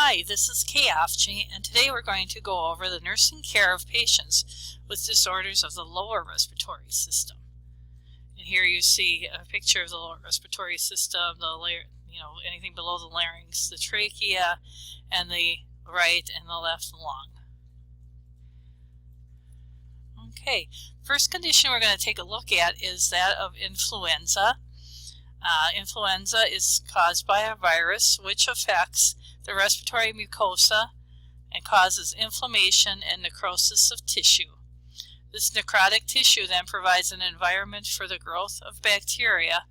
Hi, this is Kay Afji, and today we're going to go over the nursing care of patients with disorders of the lower respiratory system. And here you see a picture of the lower respiratory system, anything below the larynx, the trachea, and the right and the left lung. Okay, first condition we're going to take a look at is that of influenza. Influenza is caused by a virus which affects the respiratory mucosa and causes inflammation and necrosis of tissue. This necrotic tissue then provides an environment for the growth of bacteria,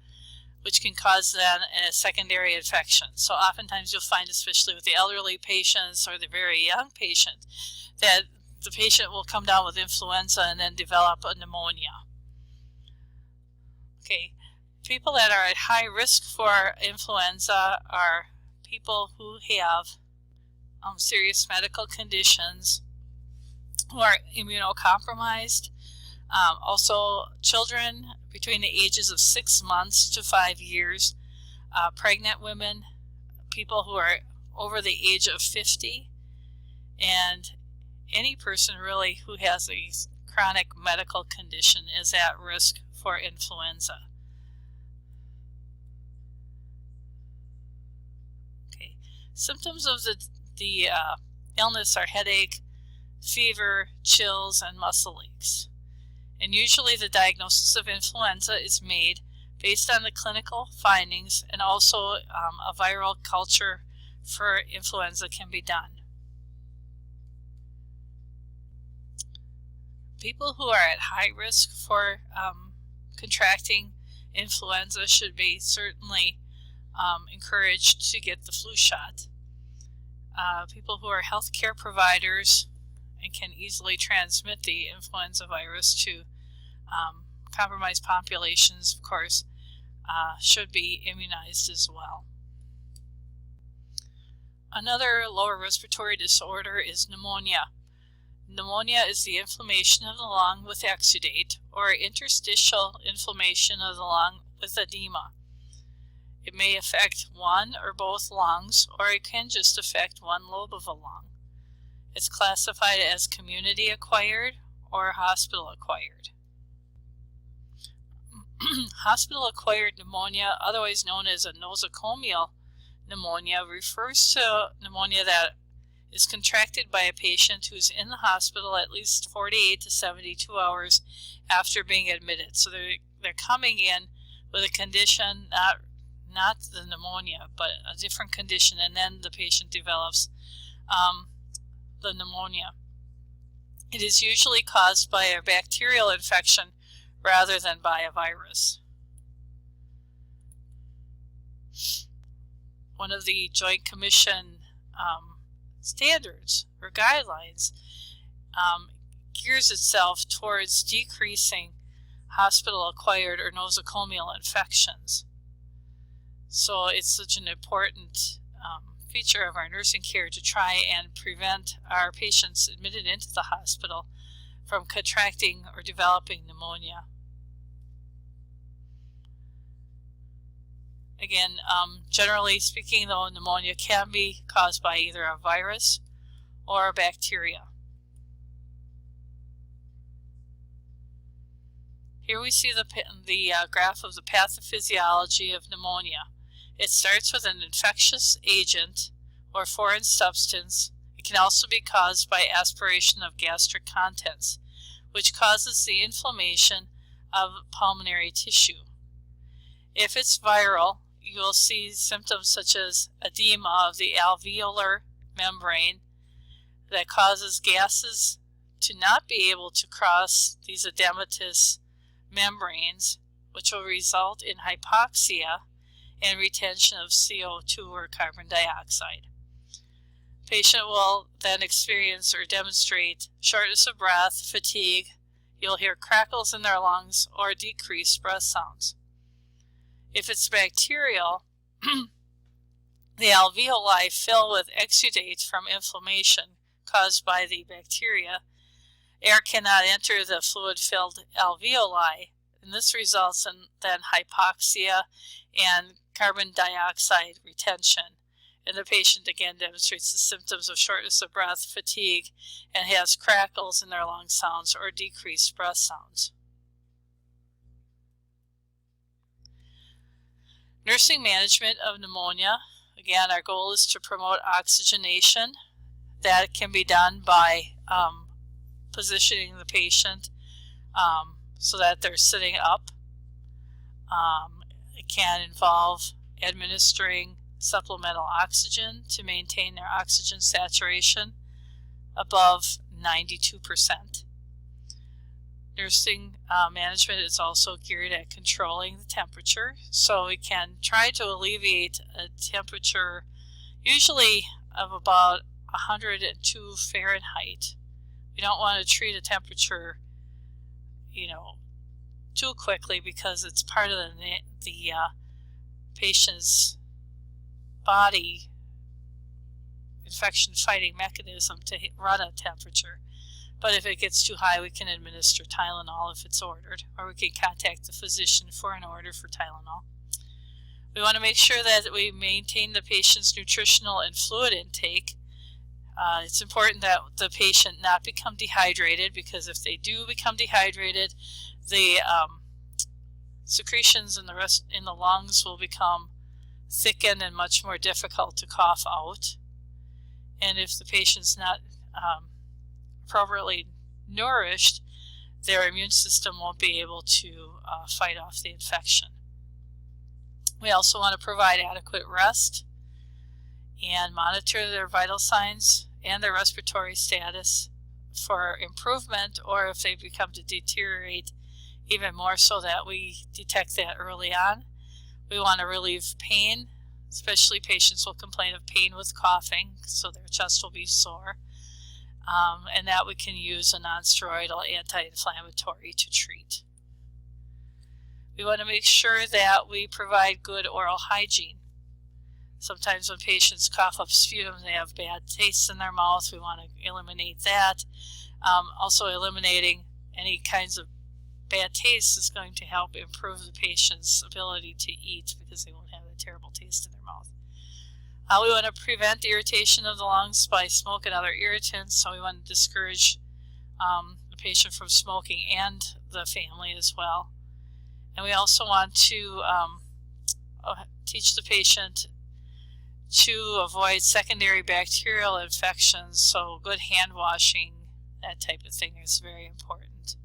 which can cause then a secondary infection. So oftentimes you'll find, especially with the elderly patients or the very young patient, that the patient will come down with influenza and then develop a pneumonia. Okay, people that are at high risk for influenza are people who have serious medical conditions, who are immunocompromised, also children between the ages of 6 months to 5 years, pregnant women, people who are over the age of 50, and any person really who has a chronic medical condition is at risk for influenza. Symptoms of the illness are headache, fever, chills, and muscle aches. And usually the diagnosis of influenza is made based on the clinical findings, and also a viral culture for influenza can be done. People who are at high risk for contracting influenza should be certainly encouraged to get the flu shot. People who are healthcare providers and can easily transmit the influenza virus to compromised populations, of course, should be immunized as well. Another lower respiratory disorder is pneumonia. Pneumonia is the inflammation of the lung with exudate, or interstitial inflammation of the lung with edema. It may affect one or both lungs, or it can just affect one lobe of a lung. It's classified as community-acquired or hospital-acquired. Hospital-acquired pneumonia, otherwise known as a nosocomial pneumonia, refers to pneumonia that is contracted by a patient who's in the hospital at least 48 to 72 hours after being admitted. So they're coming in with a condition, not the pneumonia, but a different condition, and then the patient develops the pneumonia. It is usually caused by a bacterial infection rather than by a virus. One of the Joint Commission standards or guidelines gears itself towards decreasing hospital-acquired or nosocomial infections. So it's such an important feature of our nursing care to try and prevent our patients admitted into the hospital from contracting or developing pneumonia. Again, generally speaking, though, pneumonia can be caused by either a virus or a bacteria. Here we see the graph of the pathophysiology of pneumonia. It starts with an infectious agent or foreign substance. It can also be caused by aspiration of gastric contents, which causes the inflammation of pulmonary tissue. If it's viral, you will see symptoms such as edema of the alveolar membrane that causes gases to not be able to cross these edematous membranes, which will result in hypoxia and retention of CO2 or carbon dioxide. Patient will then experience or demonstrate shortness of breath, fatigue. You'll hear crackles in their lungs or decreased breath sounds. If it's bacterial, the alveoli fill with exudate from inflammation caused by the bacteria. Air cannot enter the fluid-filled alveoli, and this results in then hypoxia and carbon dioxide retention. and the patient again demonstrates the symptoms of shortness of breath, fatigue, and has crackles in their lung sounds or decreased breath sounds. Nursing management of pneumonia. Again, our goal is to promote oxygenation. That can be done by positioning the patient so that they're sitting up. It can involve administering supplemental oxygen to maintain their oxygen saturation above 92%. Nursing management is also geared at controlling the temperature, so we can try to alleviate a temperature usually of about 102 Fahrenheit. We don't want to treat a temperature, too quickly, because it's part of the patient's body infection fighting mechanism to run a temperature. But if it gets too high, we can administer Tylenol if it's ordered, or we can contact the physician for an order for Tylenol. We want to make sure that we maintain the patient's nutritional and fluid intake. It's important that the patient not become dehydrated, because if they do become dehydrated, the secretions in the lungs will become thickened and much more difficult to cough out. And if the patient's not appropriately nourished, their immune system won't be able to fight off the infection. We also want to provide adequate rest and monitor their vital signs and their respiratory status for improvement, or if they become to deteriorate even more, so that we detect that early on. We want to relieve pain, especially patients will complain of pain with coughing, so their chest will be sore, and that we can use a non-steroidal anti-inflammatory to treat. We want to make sure that we provide good oral hygiene. Sometimes when patients cough up sputum, they have bad taste in their mouth. We want to eliminate that. Also, eliminating any kinds of bad taste is going to help improve the patient's ability to eat, because they won't have a terrible taste in their mouth. We want to prevent irritation of the lungs by smoke and other irritants, so we want to discourage the patient from smoking and the family as well. And we also want to teach the patient to avoid secondary bacterial infections, so good hand washing, that type of thing is very important.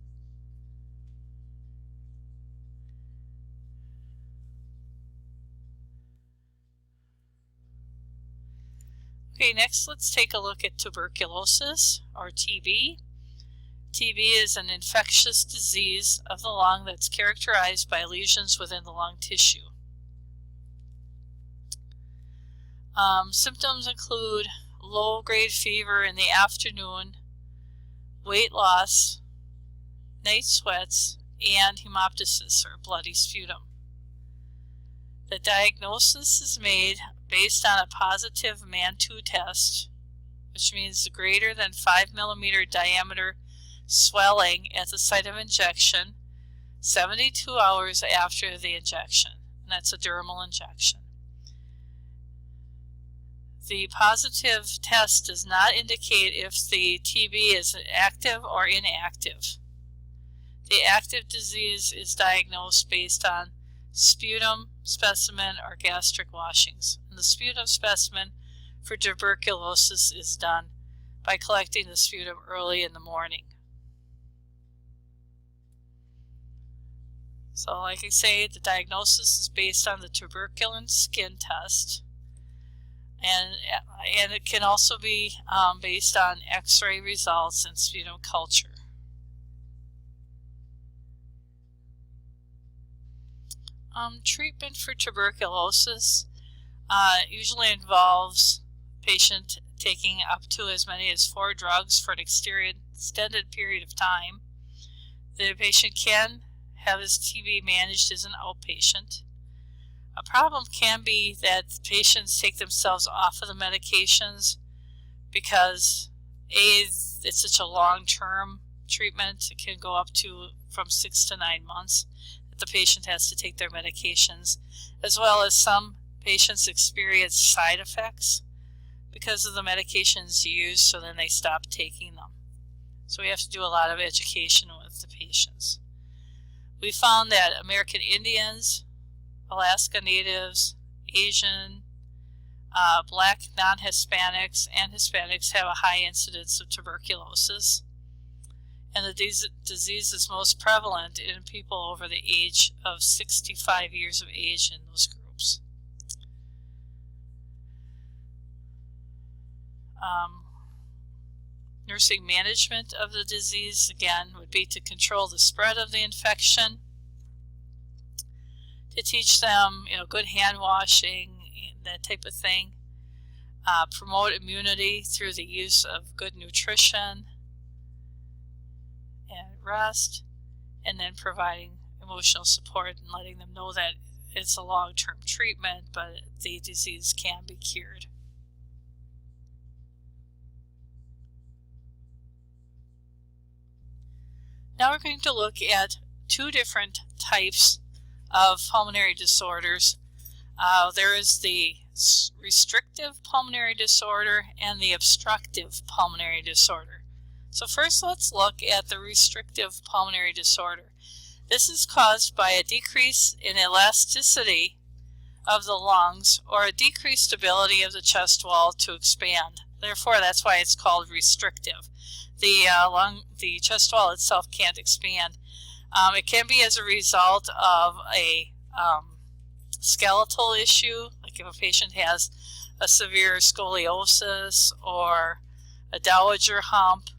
Okay, next let's take a look at tuberculosis, or TB. TB is an infectious disease of the lung that's characterized by lesions within the lung tissue. Symptoms include low-grade fever in the afternoon, weight loss, night sweats, and hemoptysis, or bloody sputum. The diagnosis is made based on a positive MAN2 test, which means the greater than 5 millimeter diameter swelling at the site of injection 72 hours after the injection, and that's a dermal injection. The positive test does not indicate if the TB is active or inactive. The active disease is diagnosed based on sputum specimen or gastric washings. And the sputum specimen for tuberculosis is done by collecting the sputum early in the morning. So like I say, the diagnosis is based on the tuberculin skin test. And it can also be based on X-ray results and sputum culture. Treatment for tuberculosis usually involves patient taking up to as many as 4 drugs for an extended period of time. The patient can have his TB managed as an outpatient. A problem can be that patients take themselves off of the medications because it's such a long-term treatment. It can go up to from 6 to 9 months that the patient has to take their medications, as well as some patients experience side effects because of the medications used, so then they stop taking them. So we have to do a lot of education with the patients. We found that American Indians, Alaska Natives, Asian, Black non-Hispanics, and Hispanics have a high incidence of tuberculosis. And the disease is most prevalent in people over the age of 65 years of age in those groups. Nursing management of the disease, again, would be to control the spread of the infection, to teach them, good hand washing, that type of thing, promote immunity through the use of good nutrition and rest, and then providing emotional support and letting them know that it's a long-term treatment, but the disease can be cured. Now we're going to look at two different types of pulmonary disorders. There is the restrictive pulmonary disorder and the obstructive pulmonary disorder. So first let's look at the restrictive pulmonary disorder. This is caused by a decrease in elasticity of the lungs or a decreased ability of the chest wall to expand. Therefore, that's why it's called restrictive. The chest wall itself can't expand. It can be as a result of a skeletal issue, like if a patient has a severe scoliosis or a dowager hump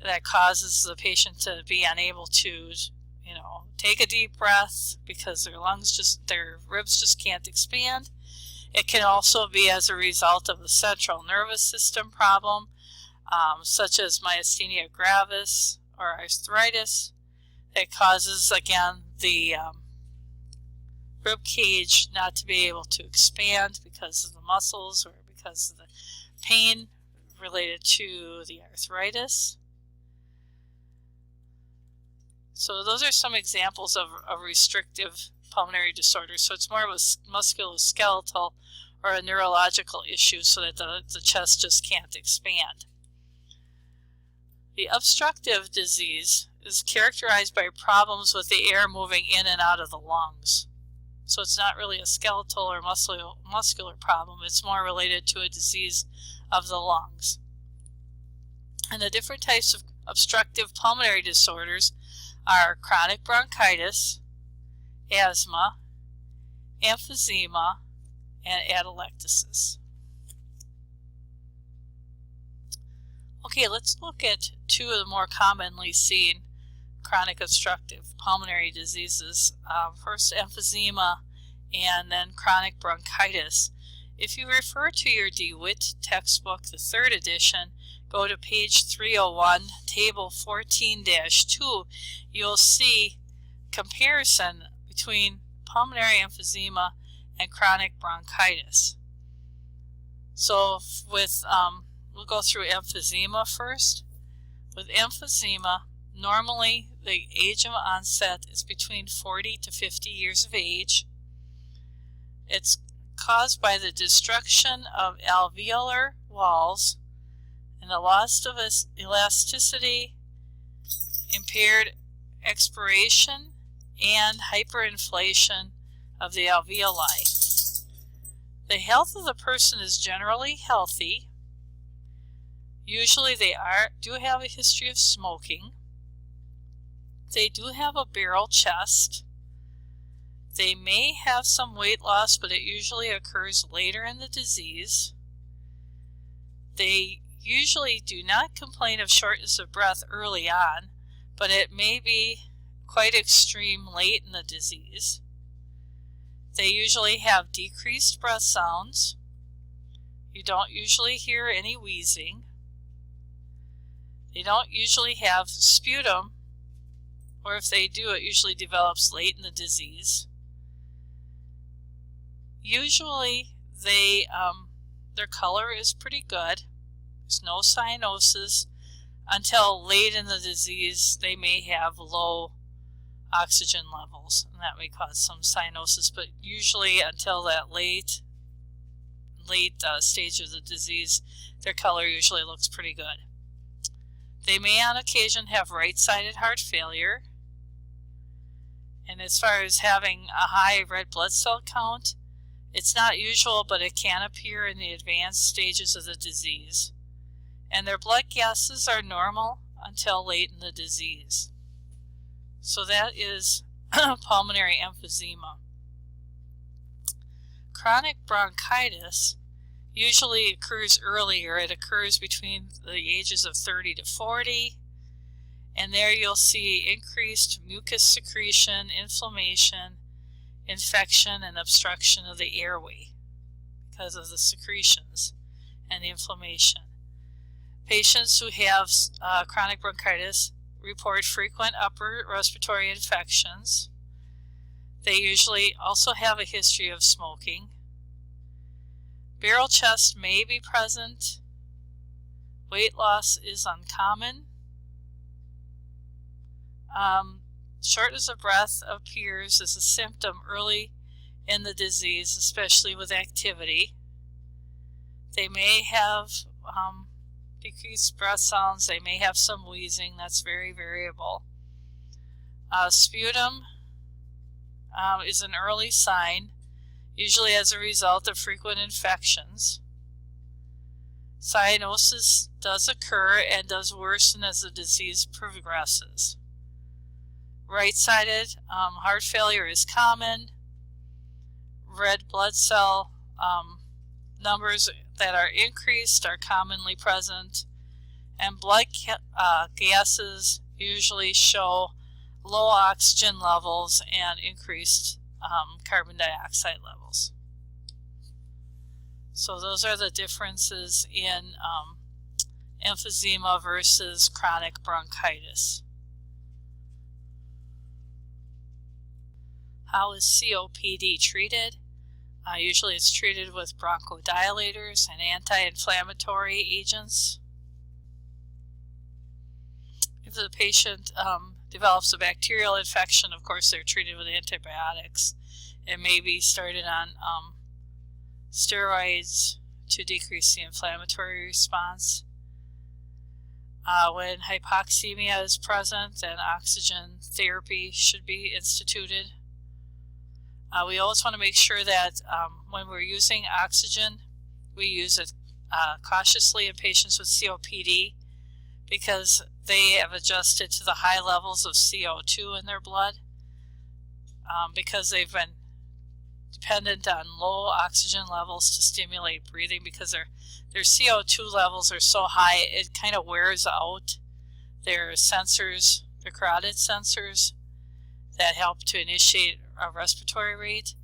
that causes the patient to be unable to, take a deep breath because their ribs just can't expand. It can also be as a result of a central nervous system problem, such as myasthenia gravis or arthritis, that causes, again, the rib cage not to be able to expand because of the muscles or because of the pain related to the arthritis. So those are some examples of restrictive pulmonary disorder. So it's more of a musculoskeletal or a neurological issue so that the chest just can't expand. The obstructive disease is characterized by problems with the air moving in and out of the lungs. So it's not really a skeletal or muscular problem. It's more related to a disease of the lungs. And the different types of obstructive pulmonary disorders are chronic bronchitis, asthma, emphysema, and atelectasis. Okay, let's look at two of the more commonly seen chronic obstructive pulmonary diseases. First, emphysema, and then chronic bronchitis. If you refer to your DeWitt textbook, the 3rd edition, go to page 301, table 14-2, you'll see comparison between pulmonary emphysema and chronic bronchitis. So we'll go through emphysema first. With emphysema, normally the age of onset is between 40 to 50 years of age. It's caused by the destruction of alveolar walls and the loss of elasticity, impaired expiration, and hyperinflation of the alveoli. The health of the person is generally healthy. Usually they do have a history of smoking. They do have a barrel chest. They may have some weight loss, but it usually occurs later in the disease. They usually do not complain of shortness of breath early on, but it may be quite extreme late in the disease. They usually have decreased breath sounds. You don't usually hear any wheezing. They don't usually have sputum, or if they do, it usually develops late in the disease. Usually their color is pretty good. There's no cyanosis. Until late in the disease, they may have low oxygen levels, and that may cause some cyanosis, but usually until that late stage of the disease, their color usually looks pretty good. They may on occasion have right-sided heart failure, and as far as having a high red blood cell count, it's not usual, but it can appear in the advanced stages of the disease. And their blood gases are normal until late in the disease. So that is pulmonary emphysema. Chronic bronchitis usually occurs earlier. It occurs between the ages of 30 to 40. And there you'll see increased mucus secretion, inflammation, infection, and obstruction of the airway because of the secretions and the inflammation. Patients who have chronic bronchitis report frequent upper respiratory infections. They usually also have a history of smoking. Barrel chest may be present. Weight loss is uncommon. Shortness of breath appears as a symptom early in the disease, especially with activity. They may have decreased breath sounds. They may have some wheezing. That's very variable. Sputum is an early sign, usually as a result of frequent infections. Cyanosis does occur and does worsen as the disease progresses. Right-sided heart failure is common. Red blood cell numbers that are increased are commonly present. And blood gases usually show low oxygen levels and increased carbon dioxide levels. So those are the differences in emphysema versus chronic bronchitis. How is COPD treated? Usually it's treated with bronchodilators and anti-inflammatory agents. If the patient develops a bacterial infection, of course they're treated with antibiotics. It may be started on steroids to decrease the inflammatory response. When hypoxemia is present, then oxygen therapy should be instituted. We always want to make sure that when we're using oxygen, we use it cautiously in patients with COPD because they have adjusted to the high levels of CO2 in their blood because they've been dependent on low oxygen levels to stimulate breathing because their CO2 levels are so high it kind of wears out their sensors, their carotid sensors that help to initiate a respiratory rate,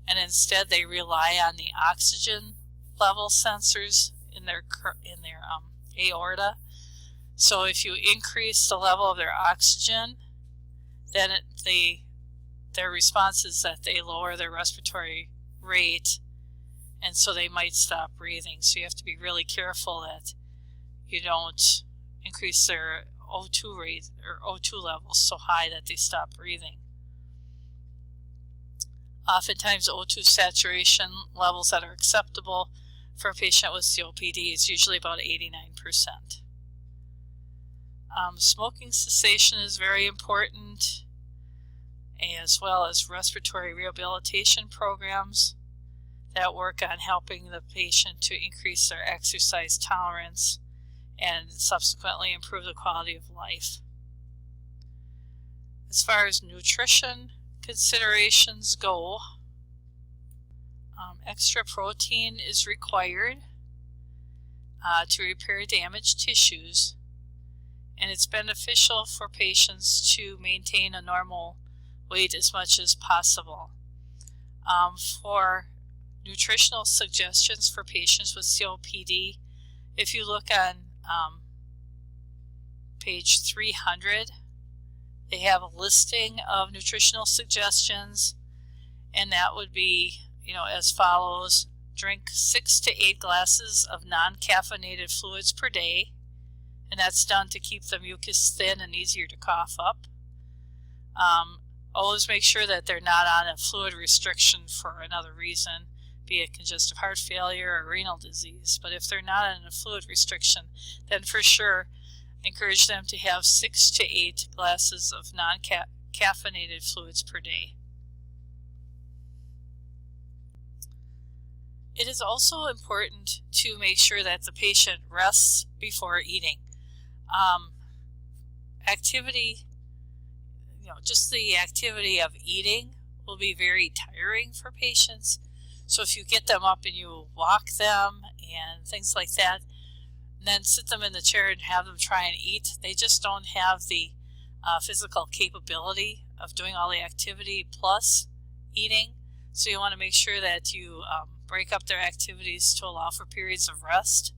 and instead they rely on the oxygen level sensors in their aorta. So if you increase the level of their oxygen, then their response is that they lower their respiratory rate, and so they might stop breathing. So you have to be really careful that you don't increase their O2 rate or O2 levels so high that they stop breathing. Oftentimes O2 saturation levels that are acceptable for a patient with COPD is usually about 89%. Smoking cessation is very important, as well as respiratory rehabilitation programs that work on helping the patient to increase their exercise tolerance and subsequently improve the quality of life. As far as nutrition considerations go, extra protein is required to repair damaged tissues, and it's beneficial for patients to maintain a normal weight as much as possible. For nutritional suggestions for patients with COPD, if you look on page 300, they have a listing of nutritional suggestions, and that would be, as follows: drink 6 to 8 glasses of non-caffeinated fluids per day, and that's done to keep the mucus thin and easier to cough up. Always make sure that they're not on a fluid restriction for another reason, be it congestive heart failure or renal disease. But if they're not on a fluid restriction, then for sure encourage them to have 6 to 8 glasses of non-caffeinated fluids per day. It is also important to make sure that the patient rests before eating. Just the activity of eating will be very tiring for patients. So if you get them up and you walk them and things like that, and then sit them in the chair and have them try and eat, they just don't have the physical capability of doing all the activity plus eating. So you want to make sure that you break up their activities to allow for periods of rest.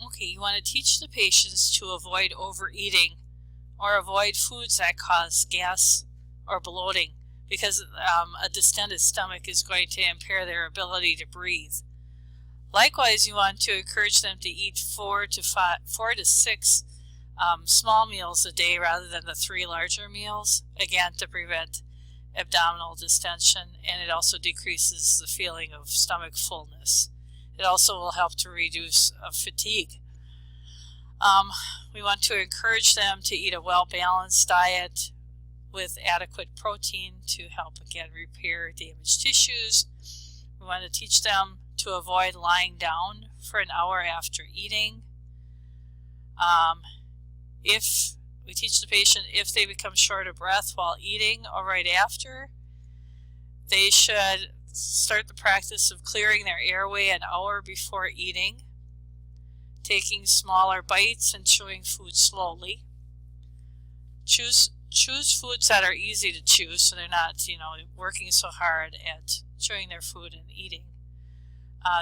Okay, you want to teach the patients to avoid overeating or avoid foods that cause gas or bloating, because a distended stomach is going to impair their ability to breathe. Likewise, you want to encourage them to eat 4 to 6 small meals a day rather than the 3 larger meals, again to prevent abdominal distension, and it also decreases the feeling of stomach fullness. It also will help to reduce fatigue. We want to encourage them to eat a well-balanced diet with adequate protein to help again repair damaged tissues. We want to teach them to avoid lying down for an hour after eating. If we teach the patient, if they become short of breath while eating or right after, they should start the practice of clearing their airway an hour before eating, taking smaller bites and chewing food slowly. Choose foods that are easy to chew so they're not, working so hard at chewing their food and eating.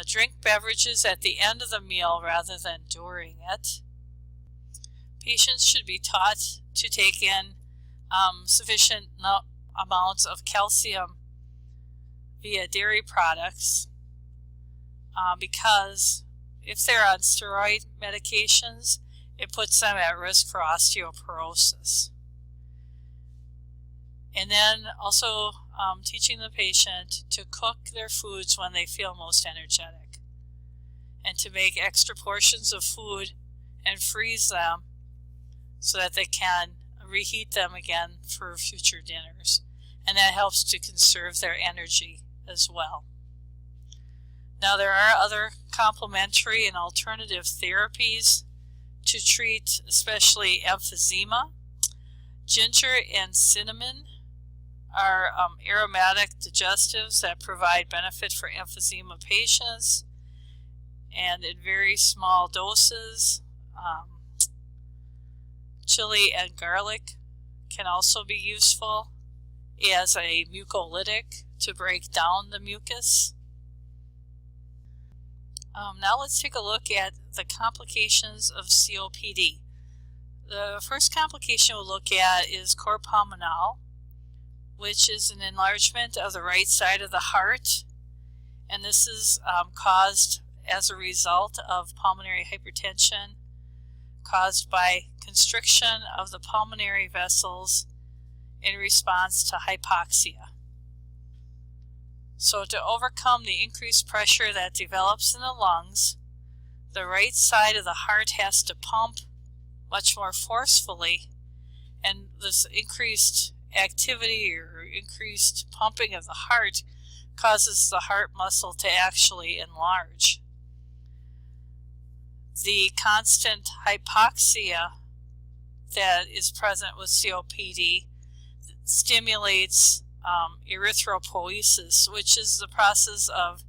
Drink beverages at the end of the meal rather than during it. Patients should be taught to take in sufficient amounts of calcium via dairy products because if they're on steroid medications, it puts them at risk for osteoporosis. And then also teaching the patient to cook their foods when they feel most energetic, and to make extra portions of food and freeze them so that they can reheat them again for future dinners. And that helps to conserve their energy as well. Now, there are other complementary and alternative therapies to treat especially emphysema. Ginger and cinnamon are aromatic digestives that provide benefit for emphysema patients, and in very small doses. Chili and garlic can also be useful as a mucolytic to break down the mucus. Now let's take a look at the complications of COPD. The first complication we'll look at is cor pulmonale, which is an enlargement of the right side of the heart, and this is caused as a result of pulmonary hypertension caused by constriction of the pulmonary vessels in response to hypoxia. So to overcome the increased pressure that develops in the lungs, the right side of the heart has to pump much more forcefully, and this increased activity or increased pumping of the heart causes the heart muscle to actually enlarge. The constant hypoxia that is present with COPD stimulates erythropoiesis, which is the process of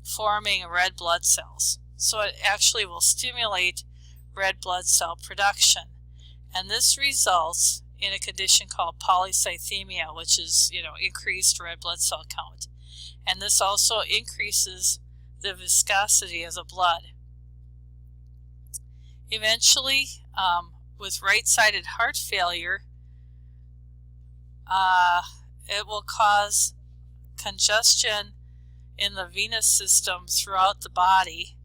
forming red blood cells. So it actually will stimulate red blood cell production, and this results in a condition called polycythemia, which is increased red blood cell count, and this also increases the viscosity of the blood. Eventually, with right-sided heart failure, it will cause congestion in the venous system throughout the body,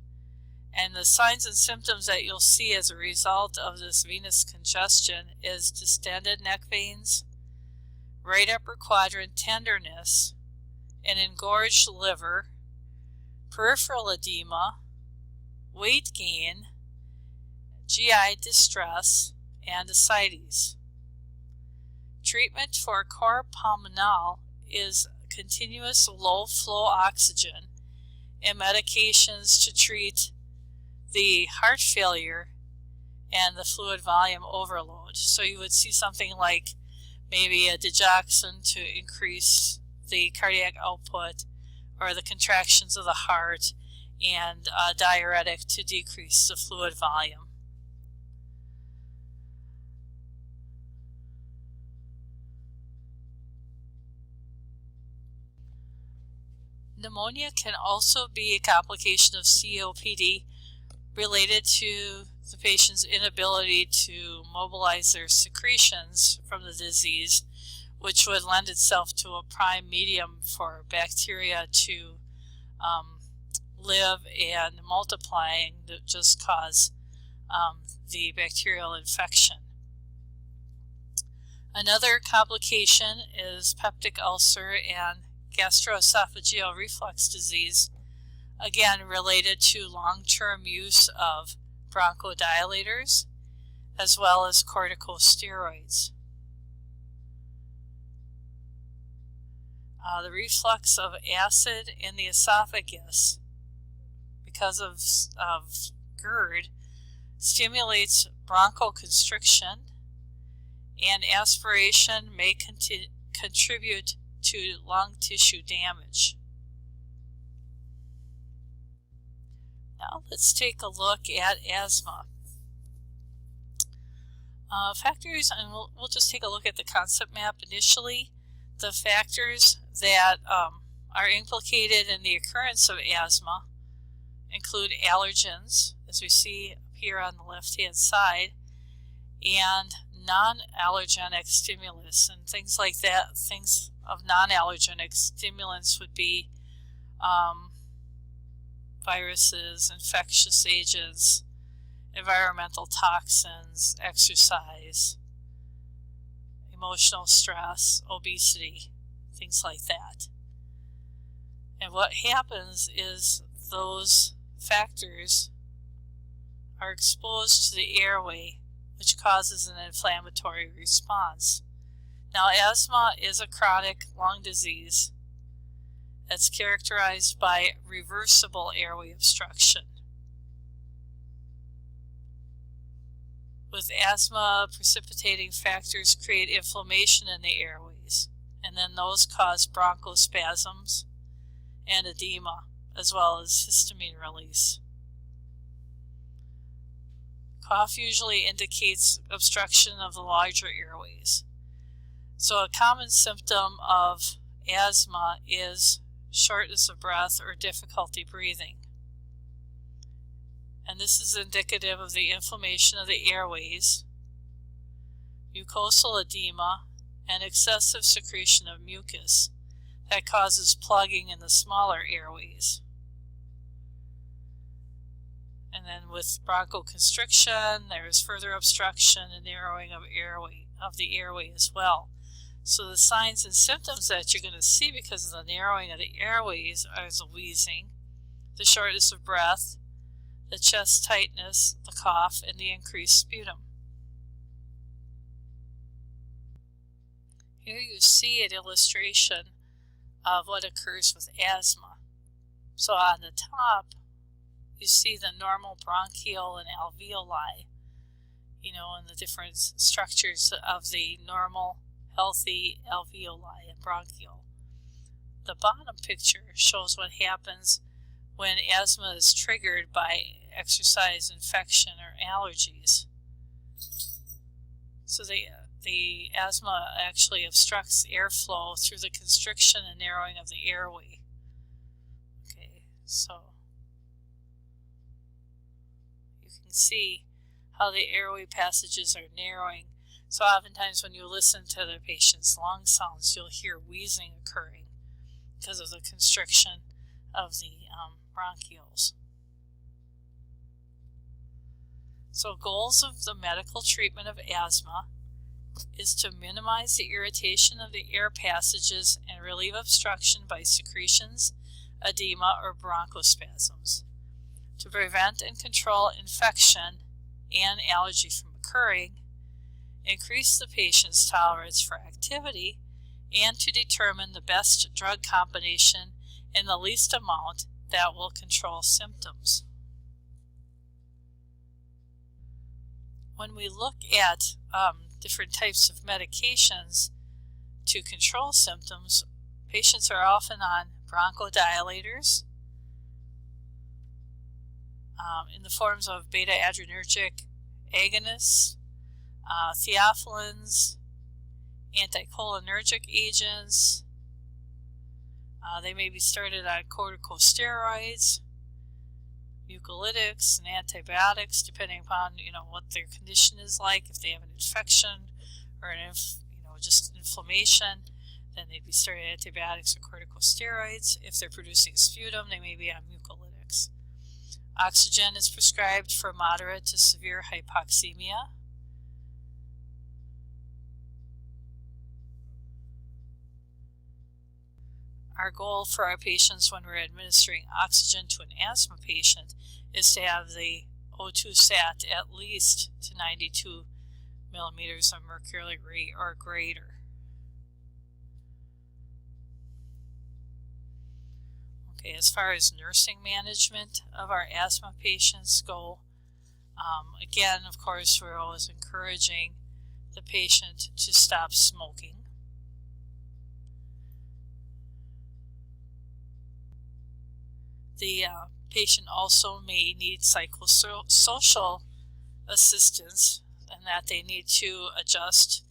And the signs and symptoms that you'll see as a result of this venous congestion is distended neck veins, right upper quadrant tenderness, an engorged liver, peripheral edema, weight gain, GI distress, and ascites. Treatment for cor pulmonale is continuous low-flow oxygen and medications to treat the heart failure and the fluid volume overload. So you would see something like maybe a digoxin to increase the cardiac output or the contractions of the heart, and a diuretic to decrease the fluid volume. Pneumonia can also be a complication of COPD related to the patient's inability to mobilize their secretions from the disease, which would lend itself to a prime medium for bacteria to live and multiplying that just cause the bacterial infection. Another complication is peptic ulcer and gastroesophageal reflux disease, again related to long-term use of bronchodilators as well as corticosteroids. The reflux of acid in the esophagus because of GERD stimulates bronchoconstriction, and aspiration may contribute to lung tissue damage. Now let's take a look at asthma. Factors, and we'll just take a look at the concept map initially. The factors that are implicated in the occurrence of asthma include allergens, as we see up here on the left-hand side, and non-allergenic stimulus, and things like that. Things of non-allergenic stimulants would be viruses, infectious agents, environmental toxins, exercise, emotional stress, obesity, things like that. And what happens is those factors are exposed to the airway, which causes an inflammatory response. Now, asthma is a chronic lung disease that's characterized by reversible airway obstruction. With asthma, precipitating factors create inflammation in the airways, and then those cause bronchospasms and edema, as well as histamine release. Cough usually indicates obstruction of the larger airways. So a common symptom of asthma is shortness of breath or difficulty breathing. And this is indicative of the inflammation of the airways, mucosal edema, and excessive secretion of mucus that causes plugging in the smaller airways. And then with bronchoconstriction, there is further obstruction and narrowing of the airway as well. So the signs and symptoms that you're going to see because of the narrowing of the airways are the wheezing, the shortness of breath, the chest tightness, the cough, and the increased sputum. Here you see an illustration of what occurs with asthma. So on the top, you see the normal bronchial and alveoli, and the different structures of the normal, healthy alveoli and bronchial. The bottom picture shows what happens when asthma is triggered by exercise, infection, or allergies. So the asthma actually obstructs airflow through the constriction and narrowing of the airway. Okay, so you can see how the airway passages are narrowing. So oftentimes when you listen to the patient's lung sounds, you'll hear wheezing occurring because of the constriction of the bronchioles. So goals of the medical treatment of asthma is to minimize the irritation of the air passages and relieve obstruction by secretions, edema, or bronchospasms, to prevent and control infection and allergy from occurring, increase the patient's tolerance for activity, and to determine the best drug combination in the least amount that will control symptoms. When we look at different types of medications to control symptoms, patients are often on bronchodilators in the forms of beta-adrenergic agonists, theophylline, anticholinergic agents. They may be started on corticosteroids, mucolytics, and antibiotics, depending upon what their condition is like. If they have an infection or just inflammation, then they'd be started on antibiotics or corticosteroids. If they're producing sputum, they may be on mucolytics. Oxygen is prescribed for moderate to severe hypoxemia. Our goal for our patients when we're administering oxygen to an asthma patient is to have the O2 sat at least to 92 millimeters of mercury or greater. Okay, as far as nursing management of our asthma patients go, again, of course, we're always encouraging the patient to stop smoking. The patient also may need psychosocial assistance, and that they need to adjust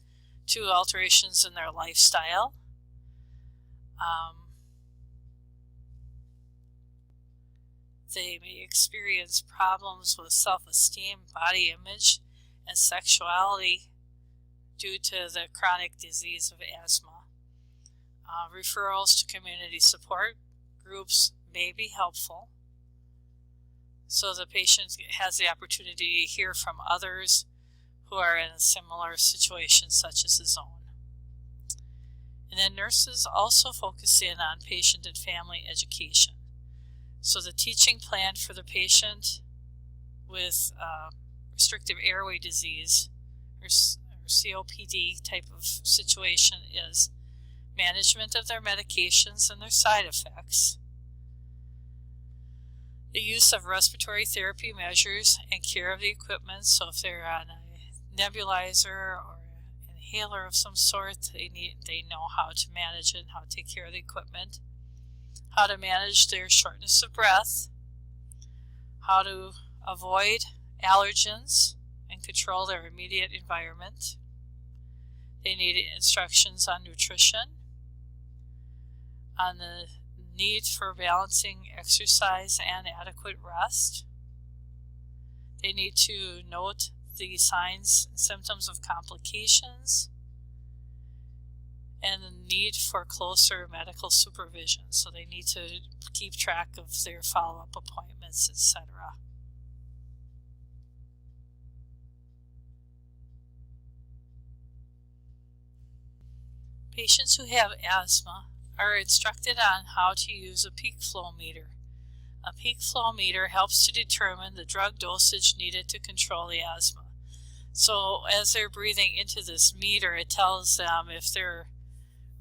to alterations in their lifestyle. They may experience problems with self-esteem, body image, and sexuality due to the chronic disease of asthma. Referrals to community support groups may be helpful, so the patient has the opportunity to hear from others who are in a similar situation such as his own. And then nurses also focus in on patient and family education. So the teaching plan for the patient with restrictive airway disease or COPD type of situation is management of their medications and their side effects, the use of respiratory therapy measures and care of the equipment. So if they're on a nebulizer or an inhaler of some sort, they know how to manage it and how to take care of the equipment, how to manage their shortness of breath, how to avoid allergens and control their immediate environment. They need instructions on nutrition, on the need for balancing exercise and adequate rest. They need to note the signs and symptoms of complications and the need for closer medical supervision. So they need to keep track of their follow-up appointments, etc. Patients who have asthma are instructed on how to use a peak flow meter. A peak flow meter helps to determine the drug dosage needed to control the asthma. So as they're breathing into this meter, it tells them if their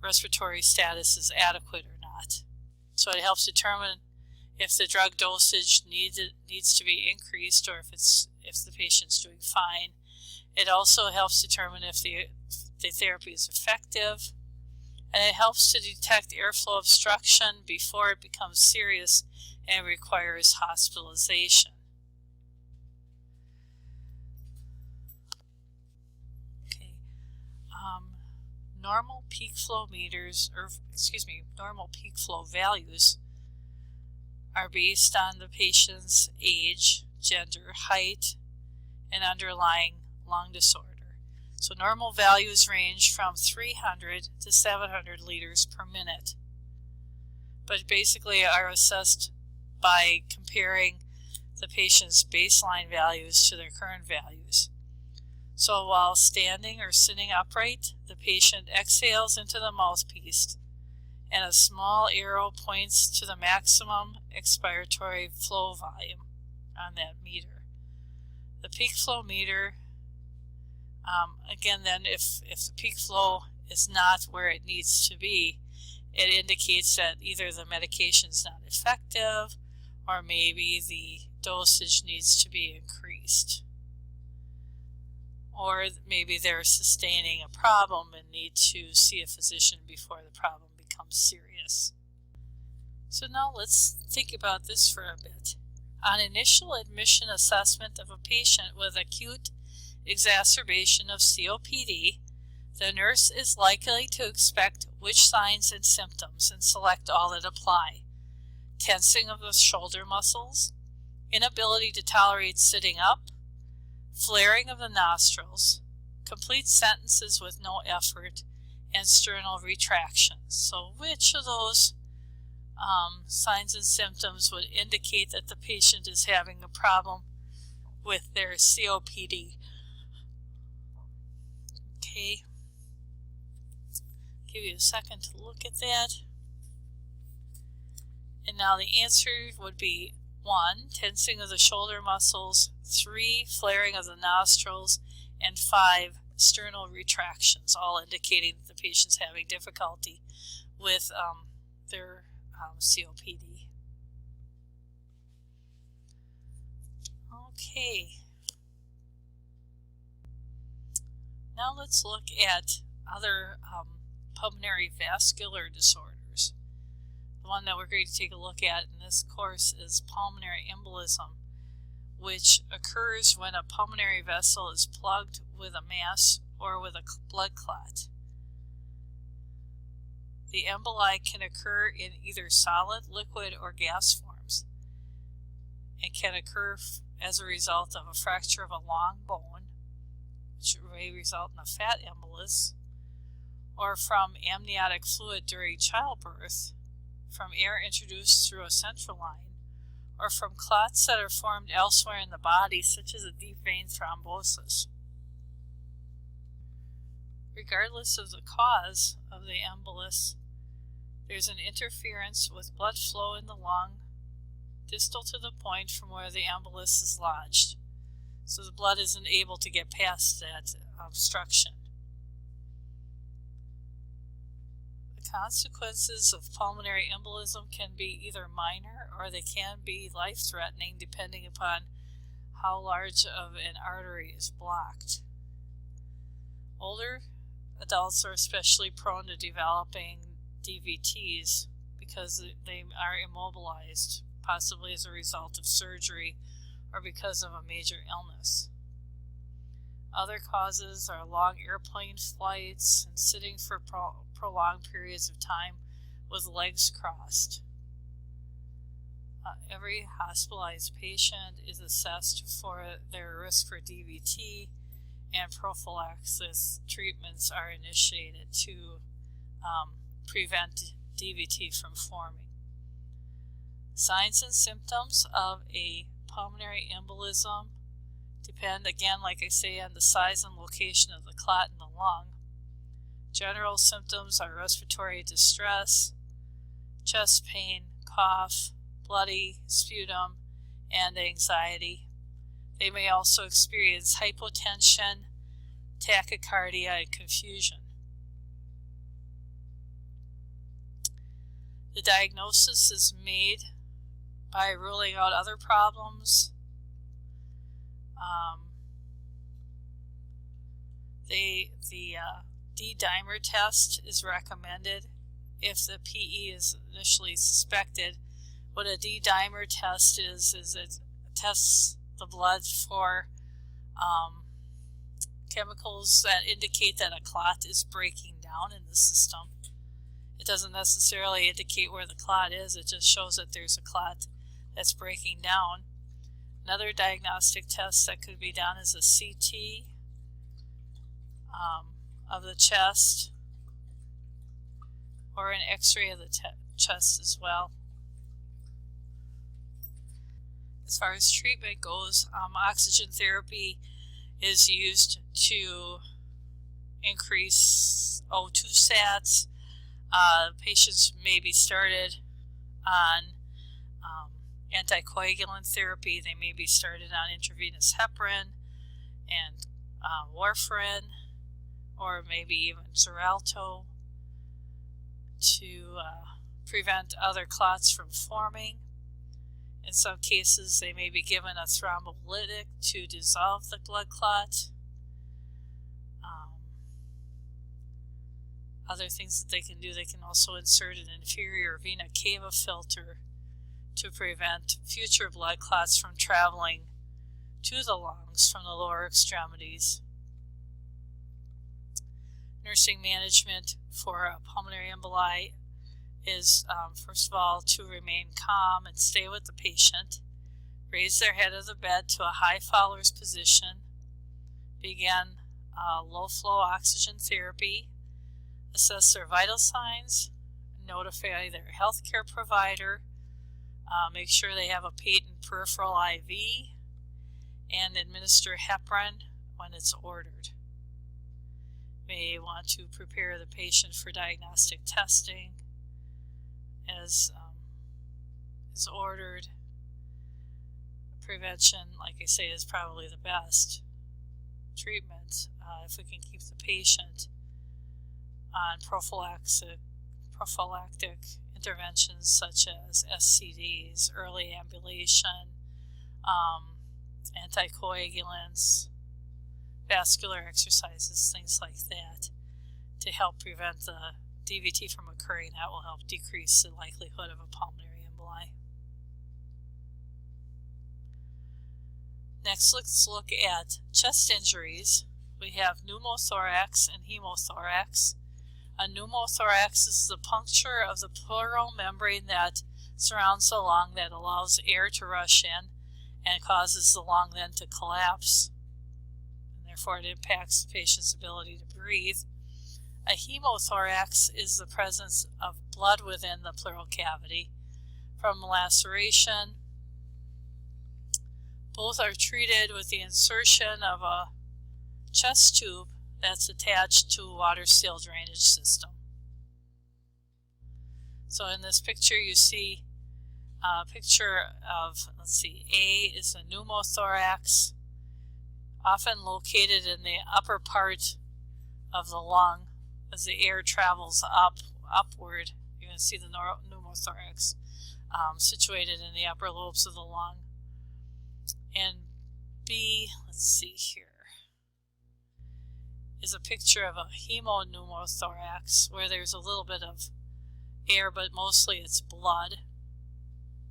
respiratory status is adequate or not. So it helps determine if the drug dosage needs to be increased or if the patient's doing fine. It also helps determine if the therapy is effective, and it helps to detect airflow obstruction before it becomes serious and requires hospitalization. Okay. Normal peak flow values are based on the patient's age, gender, height, and underlying lung disorder. So normal values range from 300 to 700 liters per minute, but basically are assessed by comparing the patient's baseline values to their current values. So while standing or sitting upright, the patient exhales into the mouthpiece and a small arrow points to the maximum expiratory flow volume on that meter. The peak flow meter, again then, if the peak flow is not where it needs to be, it indicates that either the medication is not effective or maybe the dosage needs to be increased. Or maybe they're sustaining a problem and need to see a physician before the problem becomes serious. So now let's think about this for a bit. On initial admission assessment of a patient with acute exacerbation of COPD, the nurse is likely to expect which signs and symptoms and select all that apply. Tensing of the shoulder muscles, inability to tolerate sitting up, flaring of the nostrils, complete sentences with no effort, and sternal retractions. So which of those signs and symptoms would indicate that the patient is having a problem with their COPD? Okay, give you a second to look at that. And now the answer would be 1, tensing of the shoulder muscles, 3, flaring of the nostrils, and 5, sternal retractions, all indicating that the patient's having difficulty with their COPD. Okay. Now let's look at other pulmonary vascular disorders. The one that we're going to take a look at in this course is pulmonary embolism, which occurs when a pulmonary vessel is plugged with a mass or with a blood clot. The emboli can occur in either solid, liquid, or gas forms, and can occur as a result of a fracture of a long bone, which may result in a fat embolus, or from amniotic fluid during childbirth, from air introduced through a central line, or from clots that are formed elsewhere in the body, such as a deep vein thrombosis. Regardless of the cause of the embolus, there's an interference with blood flow in the lung distal to the point from where the embolus is lodged, so the blood isn't able to get past that obstruction. The consequences of pulmonary embolism can be either minor or they can be life-threatening depending upon how large of an artery is blocked. Older adults are especially prone to developing DVTs because they are immobilized, possibly as a result of surgery or because of a major illness. Other causes are long airplane flights and sitting for prolonged periods of time with legs crossed. Every hospitalized patient is assessed for their risk for DVT, and prophylaxis treatments are initiated to prevent DVT from forming. Signs and symptoms of a pulmonary embolism depend, again, like I say, on the size and location of the clot in the lung. General symptoms are respiratory distress, chest pain, cough, bloody sputum, and anxiety. They may also experience hypotension, tachycardia, and confusion. The diagnosis is made by ruling out other problems. The D-dimer test is recommended if the PE is initially suspected. What a D-dimer test is it tests the blood for chemicals that indicate that a clot is breaking down in the system. It doesn't necessarily indicate where the clot is, it just shows that there's a clot that's breaking down. Another diagnostic test that could be done is a CT of the chest, or an x-ray of the chest as well. As far as treatment goes, oxygen therapy is used to increase O2 sats. Patients may be started on anticoagulant therapy. They may be started on intravenous heparin and warfarin, or maybe even Xarelto to prevent other clots from forming. In some cases, they may be given a thrombolytic to dissolve the blood clot. Other things that they can do, they can also insert an inferior vena cava filter to prevent future blood clots from traveling to the lungs from the lower extremities. Nursing management for pulmonary emboli is, first of all, to remain calm and stay with the patient, raise their head of the bed to a high Fowler's position, begin low-flow oxygen therapy, assess their vital signs, notify their healthcare provider, make sure they have a patent peripheral IV, and administer heparin when it's ordered. May want to prepare the patient for diagnostic testing as is ordered. Prevention, like I say, is probably the best treatment if we can keep the patient on prophylactic interventions such as SCDs, early ambulation, anticoagulants, vascular exercises, things like that, to help prevent the DVT from occurring. That will help decrease the likelihood of a pulmonary emboli. Next, let's look at chest injuries. We have pneumothorax and hemothorax. A pneumothorax is the puncture of the pleural membrane that surrounds the lung that allows air to rush in and causes the lung then to collapse. And therefore, it impacts the patient's ability to breathe. A hemothorax is the presence of blood within the pleural cavity from laceration. Both are treated with the insertion of a chest tube that's attached to a water seal drainage system. So in this picture you see a picture of, A is a pneumothorax, often located in the upper part of the lung. As the air travels upward, you're going to see the pneumothorax situated in the upper lobes of the lung. And B, is a picture of a hemopneumothorax where there's a little bit of air, but mostly it's blood.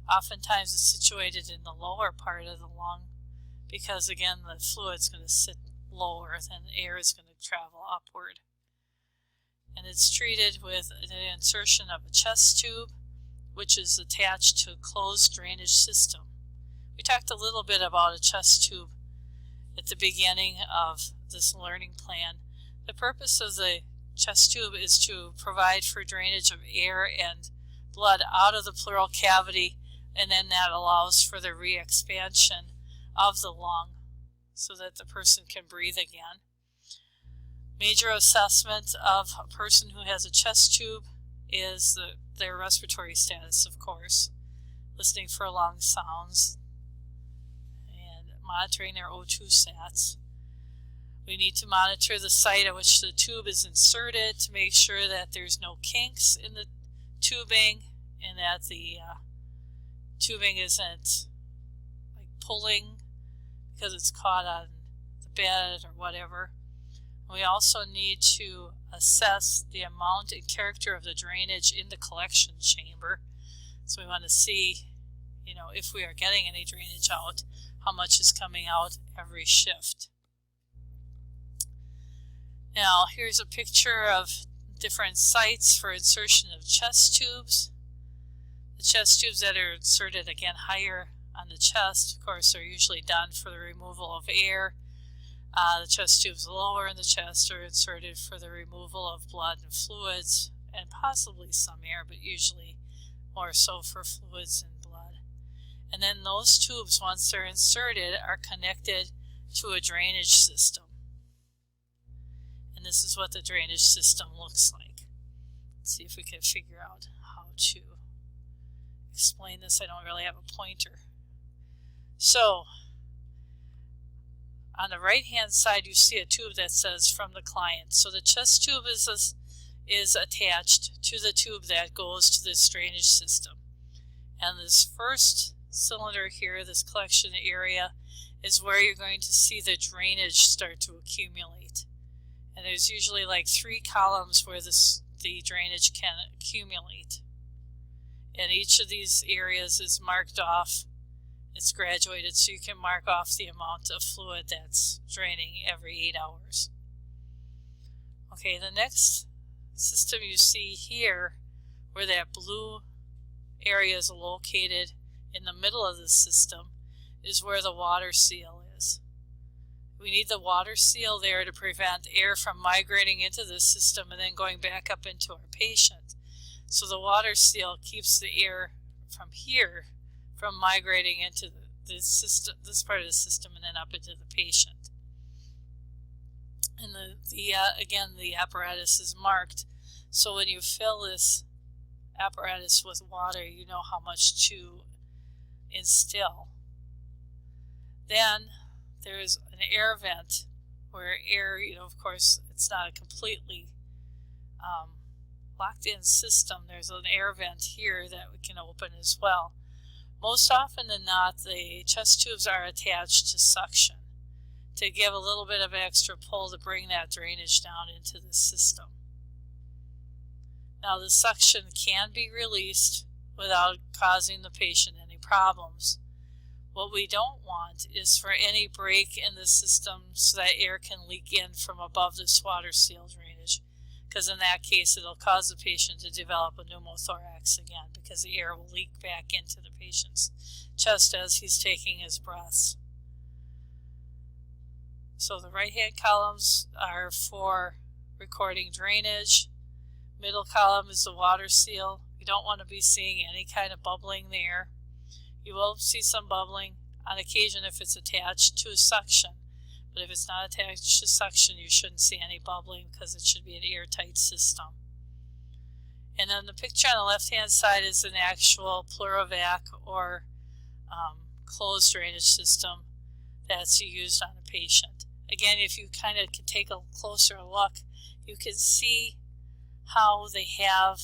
Oftentimes it's situated in the lower part of the lung because, again, the fluid's going to sit lower than the air is going to travel upward. And it's treated with the insertion of a chest tube, which is attached to a closed drainage system. We talked a little bit about a chest tube at the beginning of this learning plan. The purpose of the chest tube is to provide for drainage of air and blood out of the pleural cavity, and then that allows for the re-expansion of the lung so that the person can breathe again. Major assessment of a person who has a chest tube is their respiratory status, of course, listening for lung sounds, and monitoring their O2 sats. We need to monitor the site at which the tube is inserted to make sure that there's no kinks in the tubing and that the tubing isn't like pulling because it's caught on the bed or whatever. We also need to assess the amount and character of the drainage in the collection chamber. So we want to see, if we are getting any drainage out, how much is coming out every shift. Now, here's a picture of different sites for insertion of chest tubes. The chest tubes that are inserted, again, higher on the chest, of course, are usually done for the removal of air. The chest tubes lower in the chest are inserted for the removal of blood and fluids, and possibly some air, but usually more so for fluids and blood. And then those tubes, once they're inserted, are connected to a drainage system. And this is what the drainage system looks like. Let's see if we can figure out how to explain this. I don't really have a pointer. So, on the right hand side you see a tube that says from the client. So the chest tube is attached to the tube that goes to this drainage system. And this first cylinder here, this collection area, is where you're going to see the drainage start to accumulate. And there's usually like 3 columns where the drainage can accumulate. And each of these areas is marked off. It's graduated, so you can mark off the amount of fluid that's draining every 8 hours. Okay, the next system you see here, where that blue area is located in the middle of the system, is where the water seal is. We need the water seal there to prevent air from migrating into the system and then going back up into our patient. So the water seal keeps the air from here from migrating into the system, this part of the system, and then up into the patient. And again, the apparatus is marked, so when you fill this apparatus with water, you know how much to instill. Then there's an air vent where air, of course, it's not a completely locked in system. There's an air vent here that we can open as well. Most often than not, the chest tubes are attached to suction to give a little bit of extra pull to bring that drainage down into the system. Now the suction can be released without causing the patient any problems. What we don't want is for any break in the system so that air can leak in from above this water seal drainage, because in that case it'll cause the patient to develop a pneumothorax again, because the air will leak back into the patient's chest as he's taking his breaths. So the right hand columns are for recording drainage. Middle column is the water seal. You don't want to be seeing any kind of bubbling there. You will see some bubbling on occasion if it's attached to a suction, but if it's not attached to suction, you shouldn't see any bubbling because it should be an airtight system. And then the picture on the left hand side is an actual pleurovac or closed drainage system that's used on a patient. Again, if you kind of can take a closer look, you can see how they have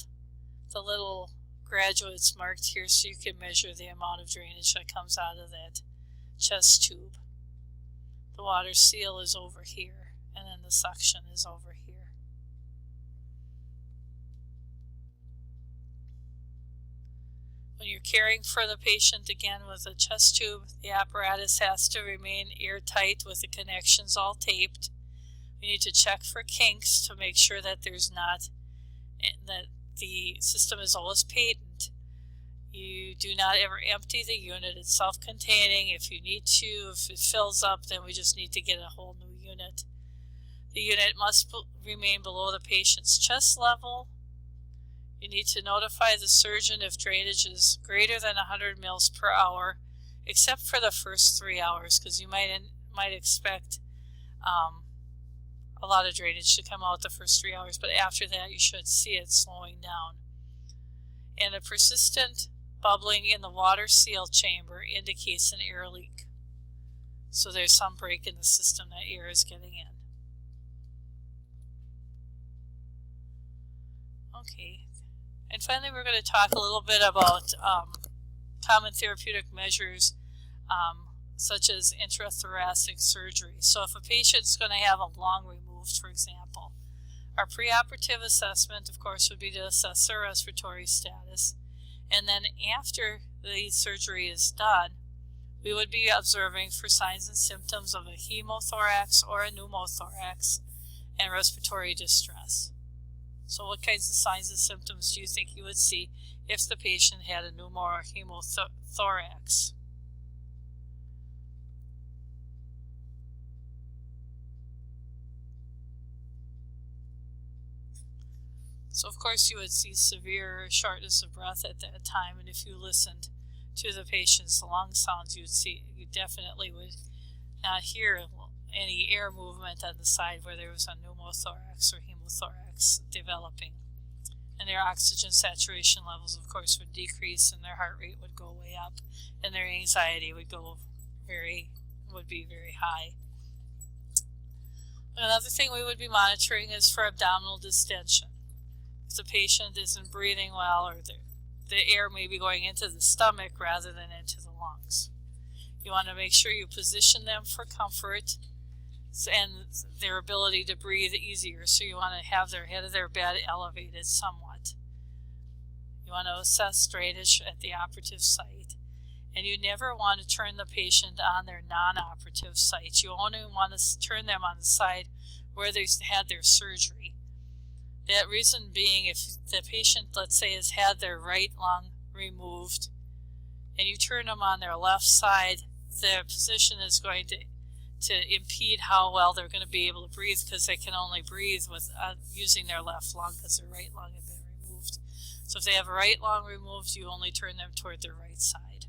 the little graduates marked here so you can measure the amount of drainage that comes out of that chest tube. The water seal is over here, and then the suction is over here. When you're caring for the patient, again with a chest tube, the apparatus has to remain airtight with the connections all taped. You need to check for kinks to make sure that that the system is always patent. You do not ever empty the unit. It's self-containing. If you need to, if it fills up, then we just need to get a whole new unit. The unit must remain below the patient's chest level. You need to notify the surgeon if drainage is greater than 100 mils per hour, except for the first 3 hours, because you might expect a lot of drainage to come out the first 3 hours, but after that you should see it slowing down. And a persistent bubbling in the water seal chamber indicates an air leak. So there's some break in the system that air is getting in. Okay, and finally we're going to talk a little bit about common therapeutic measures such as intrathoracic surgery. So if a patient's going to have a lung removed, for example, our preoperative assessment, of course, would be to assess their respiratory status. And then after the surgery is done, we would be observing for signs and symptoms of a hemothorax or a pneumothorax and respiratory distress. So what kinds of signs and symptoms do you think you would see if the patient had a pneumo or hemothorax? So of course you would see severe shortness of breath at that time, and if you listened to the patient's lung sounds, you definitely would not hear any air movement on the side where there was a pneumothorax or hemothorax developing. And their oxygen saturation levels, of course, would decrease, and their heart rate would go way up, and their anxiety would be very high. Another thing we would be monitoring is for abdominal distension. If the patient isn't breathing well, or the air may be going into the stomach rather than into the lungs. You want to make sure you position them for comfort and their ability to breathe easier, so you want to have their head of their bed elevated somewhat. You want to assess drainage at the operative site, and you never want to turn the patient on their non-operative sites. You only want to turn them on the side where they had their surgery. That reason being, if the patient, let's say, has had their right lung removed, and you turn them on their left side, their position is going to impede how well they're going to be able to breathe, because they can only breathe with using their left lung because their right lung had been removed. So if they have a right lung removed, you only turn them toward their right side.